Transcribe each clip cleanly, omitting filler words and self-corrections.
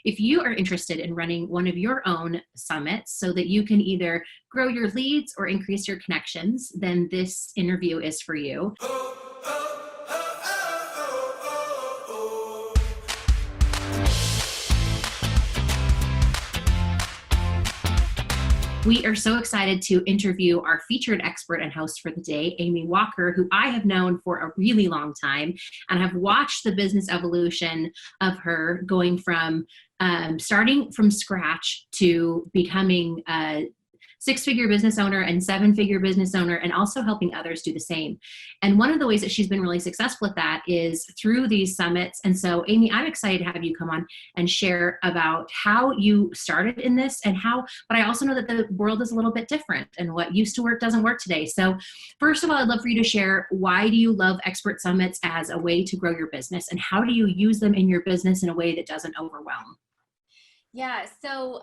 If you are interested in running one of your own summits so that you can either grow your leads or increase your connections, then this interview is for you. We are so excited to interview our featured expert and host for the day, Amy Walker, who I have known for a really long time and have watched the business evolution of her going from starting from scratch to becoming a six-figure business owner and seven-figure business owner, and also helping others do the same. And one of the ways that she's been really successful at that is through these summits. And so, Amy, I'm excited to have you come on and share about how you started in this and how, but I also know that the world is a little bit different and what used to work doesn't work today. So first of all, I'd love for you to share, why do you love expert summits as a way to grow your business, and how do you use them in your business in a way that doesn't overwhelm? Yeah, so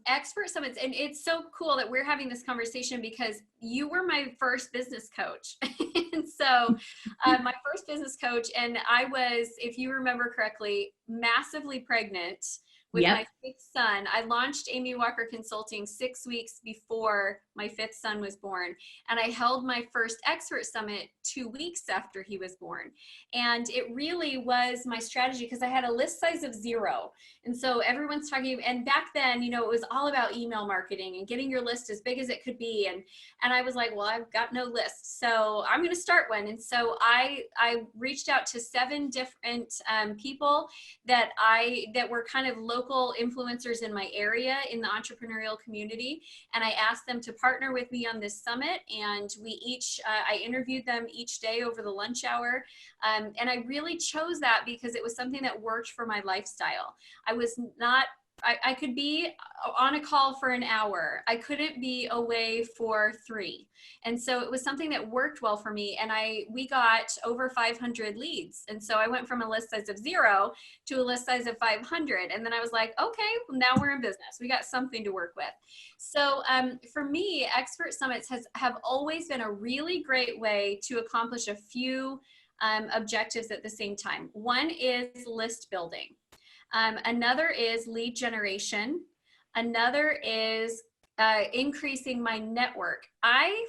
expert summits, and it's so cool that we're having this conversation because you were my first business coach. And so my first business coach, and I was, if you remember correctly, massively pregnant with my fifth son. I launched Amy Walker Consulting 6 weeks before my fifth son was born. And I held my first expert summit 2 weeks after he was born. And it really was my strategy because I had a list size of 0. And so everyone's talking, and back then, you know, it was all about email marketing and getting your list as big as it could be. And I was like, well, I've got no list, so I'm going to start one. And so I reached out to 7 different people that were kind of local influencers in my area in the entrepreneurial community. And I asked them to partner with me on this summit. And we each, I interviewed them each day over the lunch hour. And I really chose that because it was something that worked for my lifestyle. I could be on a call for an hour. I couldn't be away for 3. And so it was something that worked well for me. And we got over 500 leads. And so I went from a list size of 0 to a list size of 500. And then I was like, okay, well, now we're in business. We got something to work with. So for me, expert summits have always been a really great way to accomplish a few objectives at the same time. One is list building. Another is lead generation. Another is increasing my network.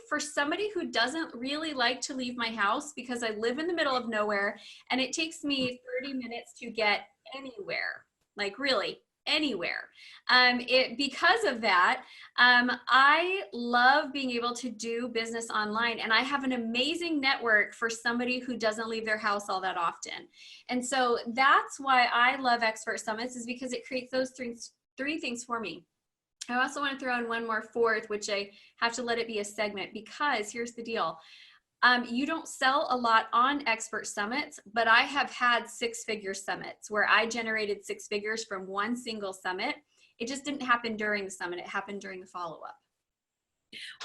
For somebody who doesn't really like to leave my house because I live in the middle of nowhere and it takes me 30 minutes to get anywhere, like really anywhere. Because of that, I love being able to do business online, and I have an amazing network for somebody who doesn't leave their house all that often. And so that's why I love expert summits, is because it creates those three things for me. I also want to throw in one more fourth, which I have to let it be a segment, because here's the deal. You don't sell a lot on expert summits, but I have had 6-figure summits where I generated 6 figures from one single summit. It just didn't happen during the summit. It happened during the follow-up.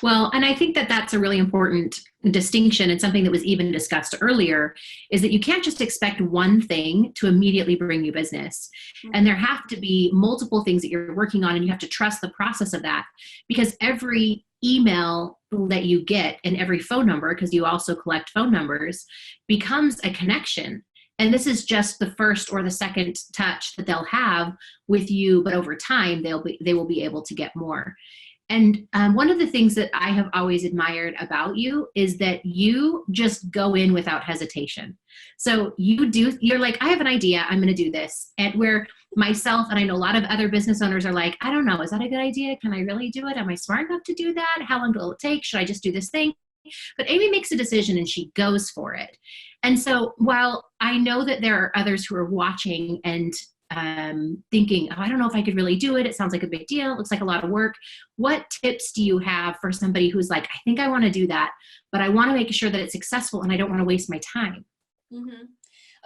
Well, and I think that that's a really important distinction, and something that was even discussed earlier, is that you can't just expect one thing to immediately bring you business. Mm-hmm. And there have to be multiple things that you're working on, and you have to trust the process of that, because every email that you get and every phone number, because you also collect phone numbers, becomes a connection. And this is just the first or the second touch that they'll have with you, but over time they will be able to get more. And one of the things that I have always admired about you is that you just go in without hesitation. So you're like, I have an idea, I'm going to do this. And where myself, and I know a lot of other business owners are like, I don't know, is that a good idea? Can I really do it? Am I smart enough to do that? How long will it take? Should I just do this thing? But Amy makes a decision and she goes for it. And so while I know that there are others who are watching and thinking, oh, I don't know if I could really do it. It sounds like a big deal. It looks like a lot of work. What tips do you have for somebody who's like, I think I want to do that, but I want to make sure that it's successful and I don't want to waste my time? Mm-hmm.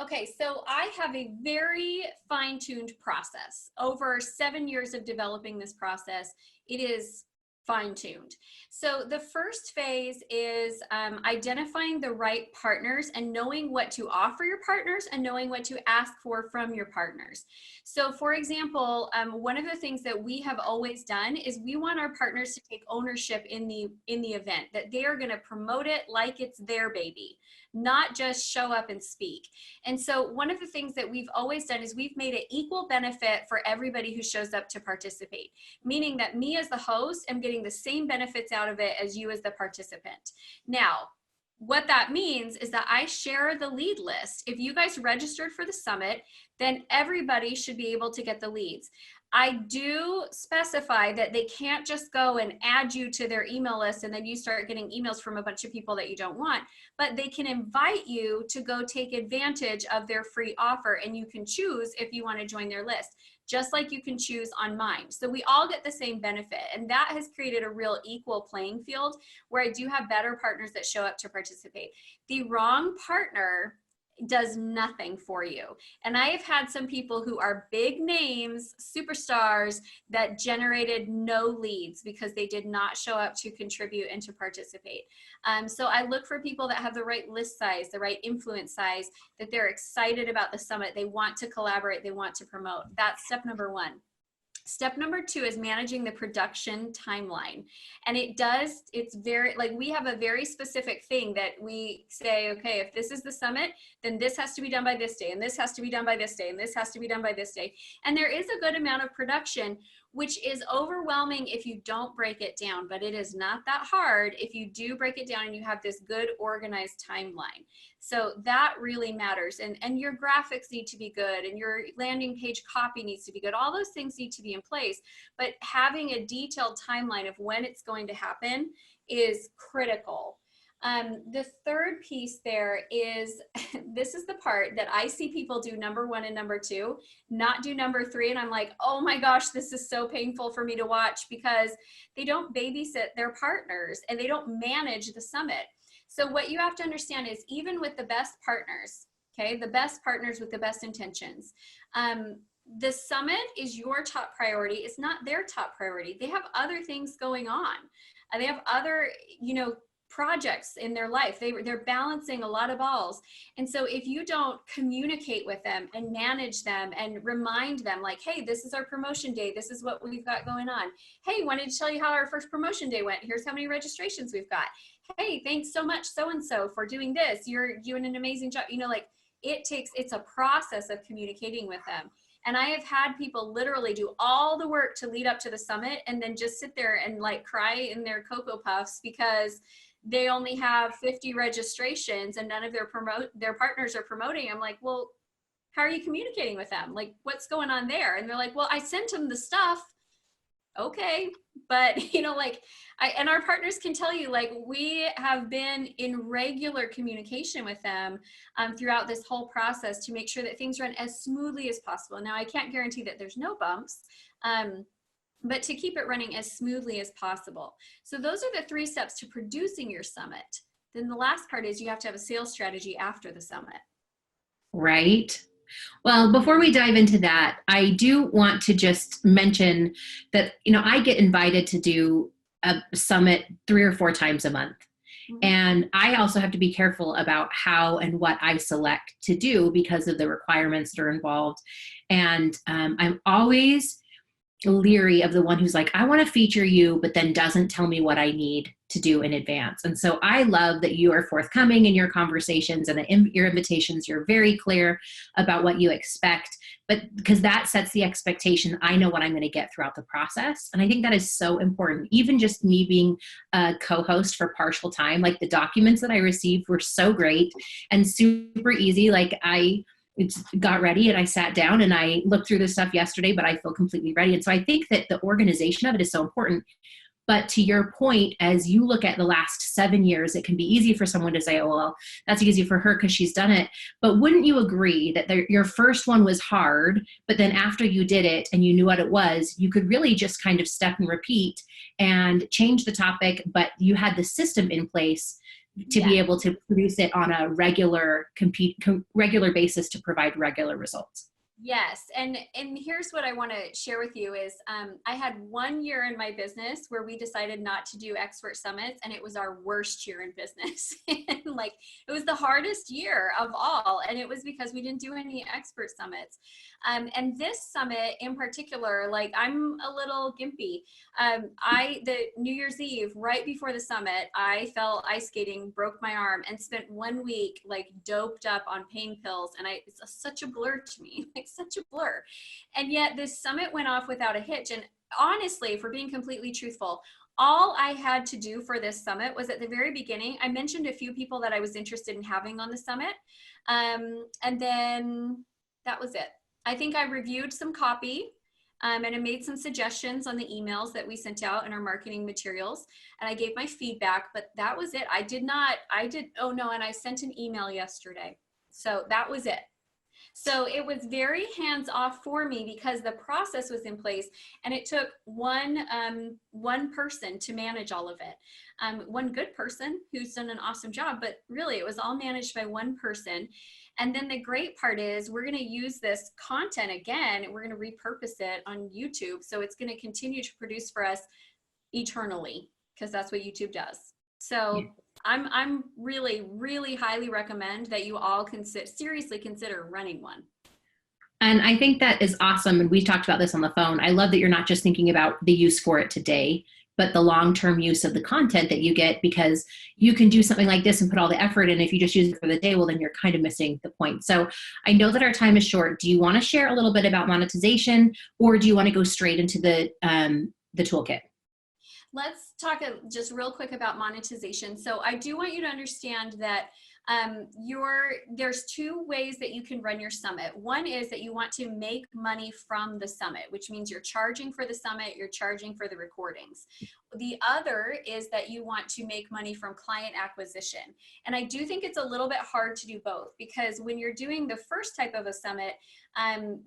Okay, so I have a very fine-tuned process. Over 7 years of developing this process, it is fine-tuned. So the first phase is identifying the right partners and knowing what to offer your partners and knowing what to ask for from your partners. So for example, one of the things that we have always done is we want our partners to take ownership in the event, that they are going to promote it like it's their baby, not just show up and speak. And so one of the things that we've always done is we've made it equal benefit for everybody who shows up to participate, meaning that me as the host am getting the same benefits out of it as you as the participant. Now, what that means is that I share the lead list. If you guys registered for the summit, then everybody should be able to get the leads. I do specify that they can't just go and add you to their email list and then you start getting emails from a bunch of people that you don't want, but they can invite you to go take advantage of their free offer, and you can choose if you want to join their list, just like you can choose on mine. So we all get the same benefit, and that has created a real equal playing field where I do have better partners that show up to participate. The wrong partner does nothing for you. And I have had some people who are big names, superstars, that generated no leads because they did not show up to contribute and to participate. So I look for people that have the right list size, the right influence size, that they're excited about the summit, they want to collaborate, they want to promote. That's step number one. Step number two is managing the production timeline. And it's very, like, we have a very specific thing that we say, okay, if this is the summit, then this has to be done by this day, and this has to be done by this day, and this has to be done by this day. And there is a good amount of production, which is overwhelming if you don't break it down, but it is not that hard if you do break it down and you have this good organized timeline. So that really matters. And your graphics need to be good, and your landing page copy needs to be good. All those things need to be in place, but having a detailed timeline of when it's going to happen is critical. The third piece there is, this is the part that I see people do number one and number two, not do number three. And I'm like, oh my gosh, this is so painful for me to watch, because they don't babysit their partners and they don't manage the summit. So what you have to understand is, even with the best partners, okay, the best partners with the best intentions, the summit is your top priority. It's not their top priority. They have other things going on. They have other, projects in their life. They're balancing a lot of balls. And so if you don't communicate with them and manage them and remind them, like, hey, this is our promotion day, this is what we've got going on. Hey, wanted to tell you how our first promotion day went. Here's how many registrations we've got. Hey, thanks so much, so-and-so, for doing this. You're doing an amazing job. It's a process of communicating with them. And I have had people literally do all the work to lead up to the summit and then just sit there and like cry in their Cocoa Puffs because they only have 50 registrations and none of their partners are promoting. I'm like, well, how are you communicating with them? Like, what's going on there? And they're like, well, I sent them the stuff. Okay. But and our partners can tell you, like, we have been in regular communication with them throughout this whole process to make sure that things run as smoothly as possible. Now, I can't guarantee that there's no bumps, but to keep it running as smoothly as possible. So those are the 3 steps to producing your summit. Then the last part is you have to have a sales strategy after the summit. Right. Well, before we dive into that, I do want to just mention that, I get invited to do a summit 3 or 4 times a month. Mm-hmm. And I also have to be careful about how and what I select to do because of the requirements that are involved. And I'm always leery of the one who's like, I want to feature you, but then doesn't tell me what I need to do in advance. And so I love that you are forthcoming in your conversations and your invitations. You're very clear about what you expect, but because that sets the expectation, I know what I'm going to get throughout the process. And I think that is so important. Even just me being a co-host for partial time, like the documents that I received were so great and super easy. Like I got ready and I sat down and I looked through this stuff yesterday, but I feel completely ready. And so I think that the organization of it is so important. But to your point, as you look at the last 7 years, it can be easy for someone to say, oh, well, that's easy for her because she's done it. But wouldn't you agree that your first one was hard, but then after you did it and you knew what it was, you could really just kind of step and repeat and change the topic, but you had the system in place to be able to produce it on a regular basis to provide regular results. Yes, and here's what I want to share with you is I had 1 year in my business where we decided not to do expert summits, and it was our worst year in business. And like it was the hardest year of all, and it was because we didn't do any expert summits. And this summit in particular, like I'm a little gimpy. The New Year's Eve, right before the summit, I fell ice skating, broke my arm, and spent 1 week like doped up on pain pills, and it's such a blur to me. Like such a blur. And yet this summit went off without a hitch. And honestly, for being completely truthful, all I had to do for this summit was at the very beginning, I mentioned a few people that I was interested in having on the summit. And then that was it. I think I reviewed some copy and I made some suggestions on the emails that we sent out in our marketing materials. And I gave my feedback, but that was it. Oh no, and I sent an email yesterday. So that was it. So it was very hands off for me because the process was in place, and it took one person to manage all of it. One good person who's done an awesome job, but really it was all managed by one person. And then the great part is we're going to use this content again, and we're going to repurpose it on YouTube. So it's going to continue to produce for us eternally, because that's what YouTube does. So I'm really, really highly recommend that you all seriously consider running one. And I think that is awesome. And we talked about this on the phone. I love that you're not just thinking about the use for it today, but the long-term use of the content that you get, because you can do something like this and put all the effort in. If you just use it for the day, well, then you're kind of missing the point. So I know that our time is short. Do you want to share a little bit about monetization, or do you want to go straight into the toolkit? Let's talk just real quick about monetization. So I do want you to understand that there's two ways that you can run your summit. One is that you want to make money from the summit, which means you're charging for the summit, you're charging for the recordings. The other is that you want to make money from client acquisition. And I do think it's a little bit hard to do both, because when you're doing the first type of a summit,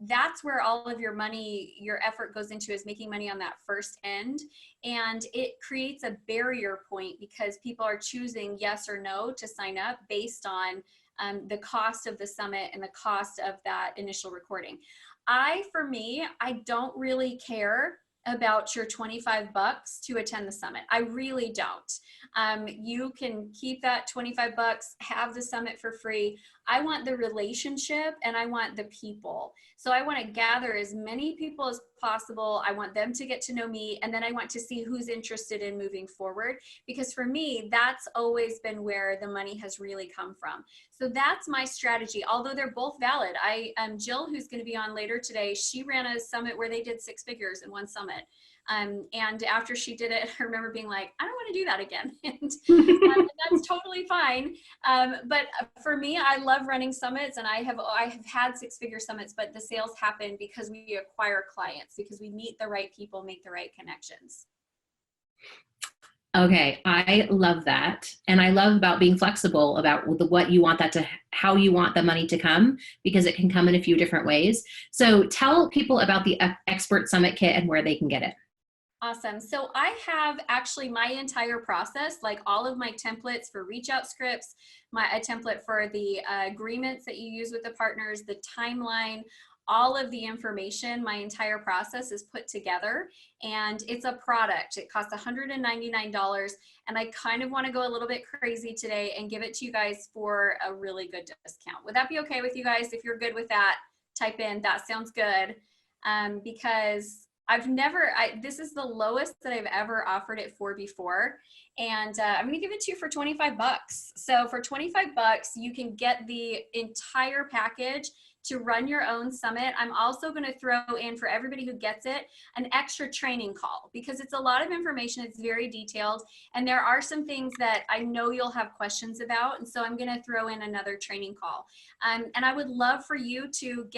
that's where all of your money, your effort goes into, is making money on that first end. And it creates a barrier point because people are choosing yes or no to sign up based on the cost of the summit and the cost of that initial recording. For me, I don't really care about your $25 to attend the summit. I really don't. You can keep that $25, have the summit for free. I want the relationship and I want the people. So I want to gather as many people as possible. I want them to get to know me, and then I want to see who's interested in moving forward, because for me, that's always been where the money has really come from. So that's my strategy, although they're both valid. Jill, who's going to be on later today, she ran a summit where they did 6 figures in one summit. And after she did it, I remember being like, I don't want to do that again. And that's totally fine. But for me, I love running summits, and I have had 6-figure summits, but the sales happen because we acquire clients, because we meet the right people, make the right connections. Okay, I love that. And I love about being flexible about what you want how you want the money to come, because it can come in a few different ways. So tell people about the Expert Summit Kit and where they can get it. Awesome. So I have actually my entire process, like all of my templates for reach out scripts, a template for the agreements that you use with the partners, the timeline, all of the information, my entire process is put together, and it's a product. It costs $199, and I kind of want to go a little bit crazy today and give it to you guys for a really good discount. Would that be okay with you guys? If you're good with that, type in "that sounds good," because this is the lowest that I've ever offered it for before. And I'm going to give it to you for $25. So for $25, you can get the entire package to run your own summit. I'm also going to throw in, for everybody who gets it, an extra training call, because it's a lot of information. It's very detailed, and there are some things that I know you'll have questions about. And so I'm going to throw in another training call. And I would love for you to you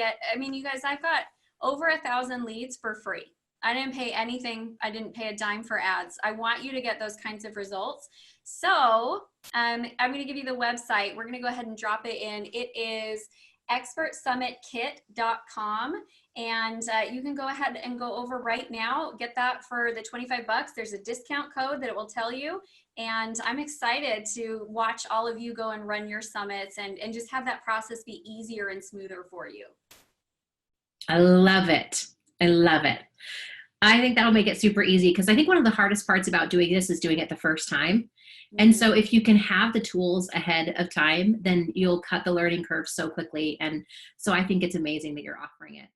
guys, I've got over 1,000 leads for free. I didn't pay anything. I didn't pay a dime for ads. I want you to get those kinds of results. So I'm going to give you the website. We're going to go ahead and drop it in. It is expertsummitkit.com. And you can go ahead and go over right now, get that for the $25. There's a discount code that it will tell you. And I'm excited to watch all of you go and run your summits and just have that process be easier and smoother for you. I love it. I love it. I think that'll make it super easy because I think one of the hardest parts about doing this is doing it the first time. And Mhm. so if you can have the tools ahead of time, then you'll cut the learning curve so quickly. And so I think it's amazing that you're offering it.